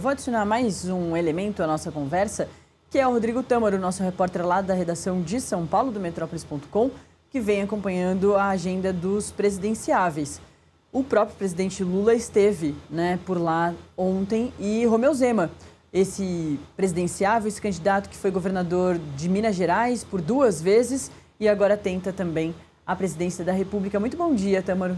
Vou adicionar mais um elemento à nossa conversa, que é o Rodrigo Tâmaro, nosso repórter lá da redação de São Paulo, do Metrópolis.com, que vem acompanhando a agenda dos presidenciáveis. O próprio presidente Lula esteve, por lá ontem, e Romeu Zema, esse presidenciável, esse candidato que foi governador de Minas Gerais por 2 vezes e agora tenta também a presidência da República. Muito bom dia, Tâmaro.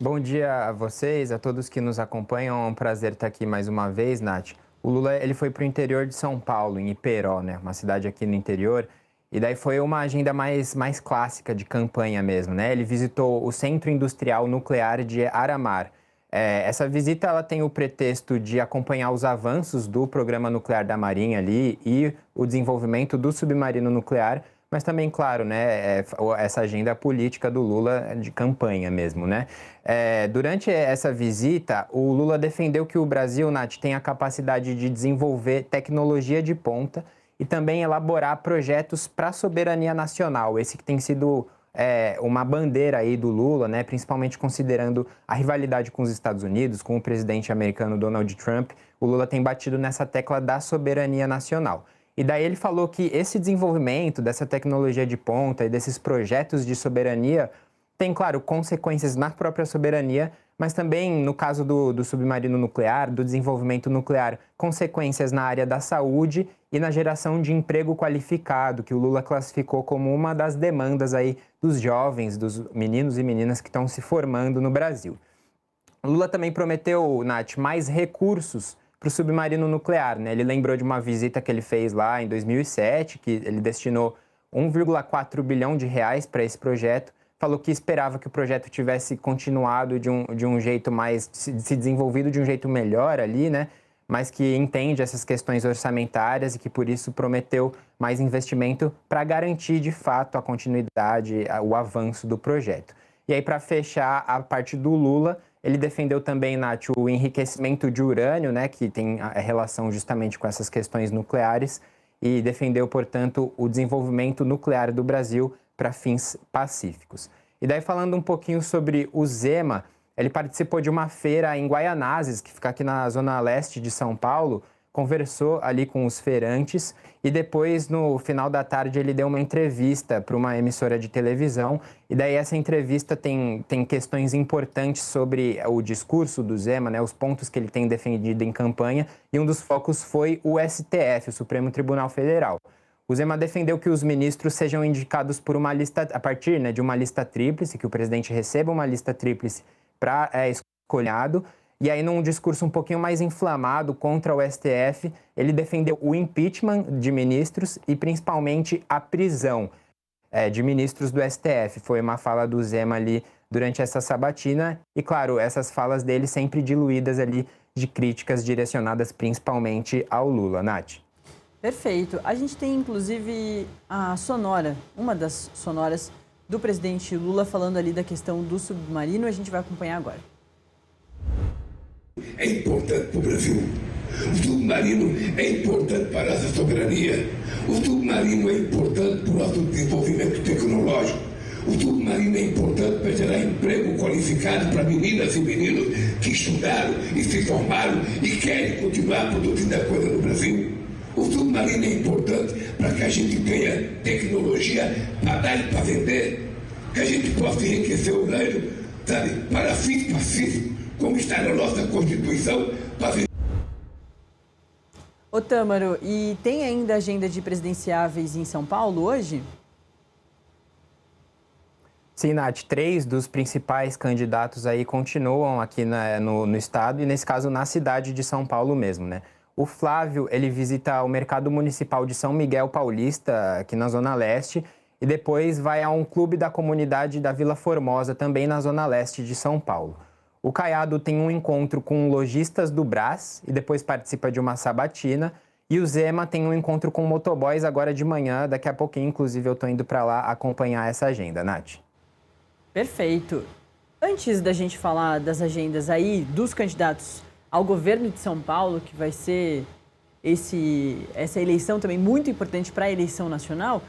Bom dia a vocês, a todos que nos acompanham. É um prazer estar aqui mais uma vez, Nath. O Lula ele foi para o interior de São Paulo, em Iperó, uma cidade aqui no interior. E daí foi uma agenda mais clássica de campanha mesmo, Ele visitou o Centro Industrial Nuclear de Aramar. Essa visita ela tem o pretexto de acompanhar os avanços do programa nuclear da Marinha ali e o desenvolvimento do submarino nuclear, mas também, claro, essa agenda política do Lula de campanha mesmo, Durante essa visita, o Lula defendeu que o Brasil, Nath, tem a capacidade de desenvolver tecnologia de ponta e também elaborar projetos para a soberania nacional. Esse que tem sido uma bandeira aí do Lula, principalmente considerando a rivalidade com os Estados Unidos, com o presidente americano Donald Trump. O Lula tem batido nessa tecla da soberania nacional. E daí ele falou que esse desenvolvimento dessa tecnologia de ponta e desses projetos de soberania tem, claro, consequências na própria soberania, mas também, no caso do submarino nuclear, do desenvolvimento nuclear, consequências na área da saúde e na geração de emprego qualificado, que o Lula classificou como uma das demandas aí dos jovens, dos meninos e meninas que estão se formando no Brasil. O Lula também prometeu, Nath, mais recursos para o submarino nuclear, Ele lembrou de uma visita que ele fez lá em 2007, que ele destinou 1,4 bilhão de reais para esse projeto. Falou que esperava que o projeto tivesse continuado de um jeito mais, se desenvolvido de um jeito melhor ali, Mas que entende essas questões orçamentárias e que por isso prometeu mais investimento para garantir de fato a continuidade, o avanço do projeto. E aí, para fechar a parte do Lula, ele defendeu também, Nath, o enriquecimento de urânio, que tem a relação justamente com essas questões nucleares, e defendeu, portanto, o desenvolvimento nuclear do Brasil para fins pacíficos. E daí, falando um pouquinho sobre o Zema, ele participou de uma feira em Guaianazes, que fica aqui na zona leste de São Paulo, conversou ali com os feirantes e depois, no final da tarde, ele deu uma entrevista para uma emissora de televisão. E daí essa entrevista tem questões importantes sobre o discurso do Zema, os pontos que ele tem defendido em campanha, e um dos focos foi o STF, o Supremo Tribunal Federal. O Zema defendeu que os ministros sejam indicados por uma lista, a partir de uma lista tríplice, que o presidente receba uma lista tríplice para escolhado. E aí, num discurso um pouquinho mais inflamado contra o STF, ele defendeu o impeachment de ministros e principalmente a prisão de ministros do STF. Foi uma fala do Zema ali durante essa sabatina e, claro, essas falas dele sempre diluídas ali de críticas direcionadas principalmente ao Lula. Nath. Perfeito. A gente tem, inclusive, a sonora, uma das sonoras do presidente Lula falando ali da questão do submarino. A gente vai acompanhar agora. É importante para o Brasil. O submarino é importante para a nossa soberania. O submarino é importante para o nosso desenvolvimento tecnológico. O submarino é importante para gerar emprego qualificado para meninas e meninos que estudaram e se formaram e querem continuar produzindo a coisa no Brasil. O submarino é importante para que a gente tenha tecnologia para dar e para vender, que a gente possa enriquecer o urânio, para fins pacíficos, como está na nossa Constituição. Ô Tâmaro, e tem ainda agenda de presidenciáveis em São Paulo hoje? Sim, Nath, 3 dos principais candidatos aí continuam aqui no estado e, nesse caso, na cidade de São Paulo mesmo, O Flávio, ele visita o Mercado Municipal de São Miguel Paulista, aqui na Zona Leste, e depois vai a um clube da comunidade da Vila Formosa, também na Zona Leste de São Paulo. O Caiado tem um encontro com lojistas do Brás e depois participa de uma sabatina. E o Zema tem um encontro com motoboys agora de manhã. Daqui a pouquinho, inclusive, eu estou indo para lá acompanhar essa agenda, Nath. Perfeito. Antes da gente falar das agendas aí dos candidatos ao governo de São Paulo, que vai ser essa eleição também muito importante para a eleição nacional,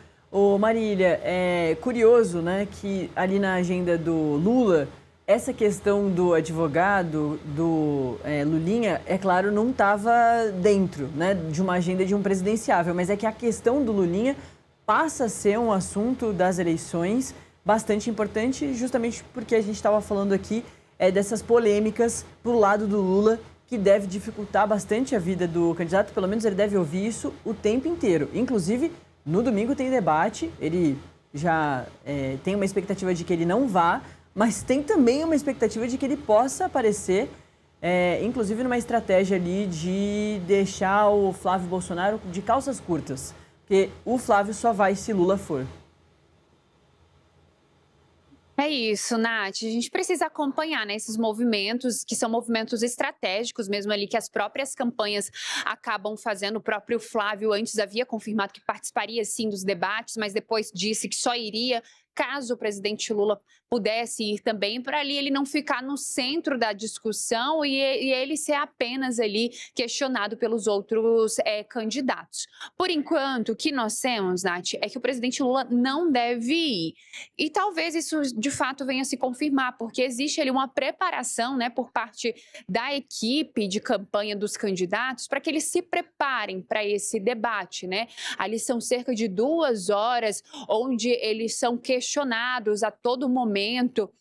Marília, é curioso, que ali na agenda do Lula Essa questão do advogado, do Lulinha, é claro, não estava dentro, né, de uma agenda de um presidenciável, mas é que a questão do Lulinha passa a ser um assunto das eleições bastante importante, justamente porque a gente estava falando aqui dessas polêmicas pro lado do Lula, que deve dificultar bastante a vida do candidato, pelo menos ele deve ouvir isso o tempo inteiro. Inclusive, no domingo tem debate, ele já tem uma expectativa de que ele não vá, mas tem também uma expectativa de que ele possa aparecer, inclusive numa estratégia ali de deixar o Flávio Bolsonaro de calças curtas, porque o Flávio só vai se Lula for. É isso, Nath. A gente precisa acompanhar, né, esses movimentos, que são movimentos estratégicos mesmo ali, que as próprias campanhas acabam fazendo. O próprio Flávio antes havia confirmado que participaria sim dos debates, mas depois disse que só iria caso o presidente Lula pudesse ir também, para ali ele não ficar no centro da discussão e ele ser apenas ali questionado pelos outros candidatos. Por enquanto, o que nós temos, Nath, é que o presidente Lula não deve ir. E talvez isso de fato venha a se confirmar, porque existe ali uma preparação, né, por parte da equipe de campanha dos candidatos para que eles se preparem para esse debate, né? Ali são cerca de 2 horas onde eles são questionados a todo momento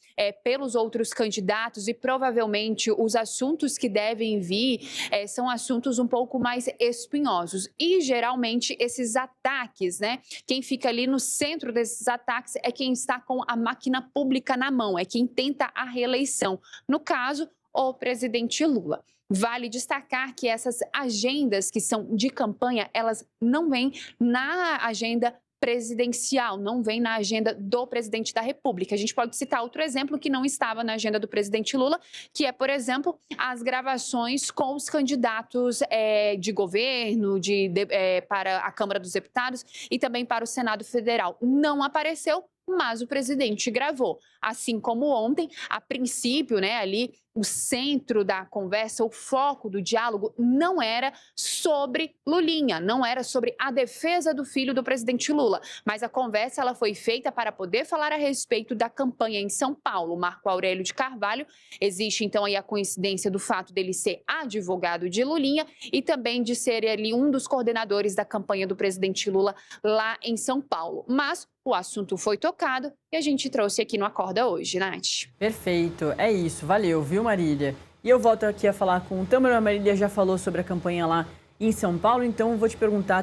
pelos outros candidatos e provavelmente os assuntos que devem vir são assuntos um pouco mais espinhosos. E geralmente esses ataques, né? Quem fica ali no centro desses ataques é quem está com a máquina pública na mão, é quem tenta a reeleição. No caso, o presidente Lula. Vale destacar que essas agendas que são de campanha, elas não vêm na agenda presidencial, não vem na agenda do presidente da República. A gente pode citar outro exemplo que não estava na agenda do presidente Lula, que é, por exemplo, as gravações com os candidatos de governo, para a Câmara dos Deputados e também para o Senado Federal. Não apareceu, mas o presidente gravou. Assim como ontem, a princípio, né, ali o centro da conversa, o foco do diálogo não era sobre Lulinha, não era sobre a defesa do filho do presidente Lula, mas a conversa ela foi feita para poder falar a respeito da campanha em São Paulo. Marco Aurélio de Carvalho, existe então aí a coincidência do fato dele ser advogado de Lulinha e também de ser ali um dos coordenadores da campanha do presidente Lula lá em São Paulo. Mas o assunto foi tocado e a gente trouxe aqui no Acorda hoje, Nath. Perfeito, é isso. Valeu, viu, Marília? E eu volto aqui a falar com o Tâmara. A Marília já falou sobre a campanha lá em São Paulo, então vou te perguntar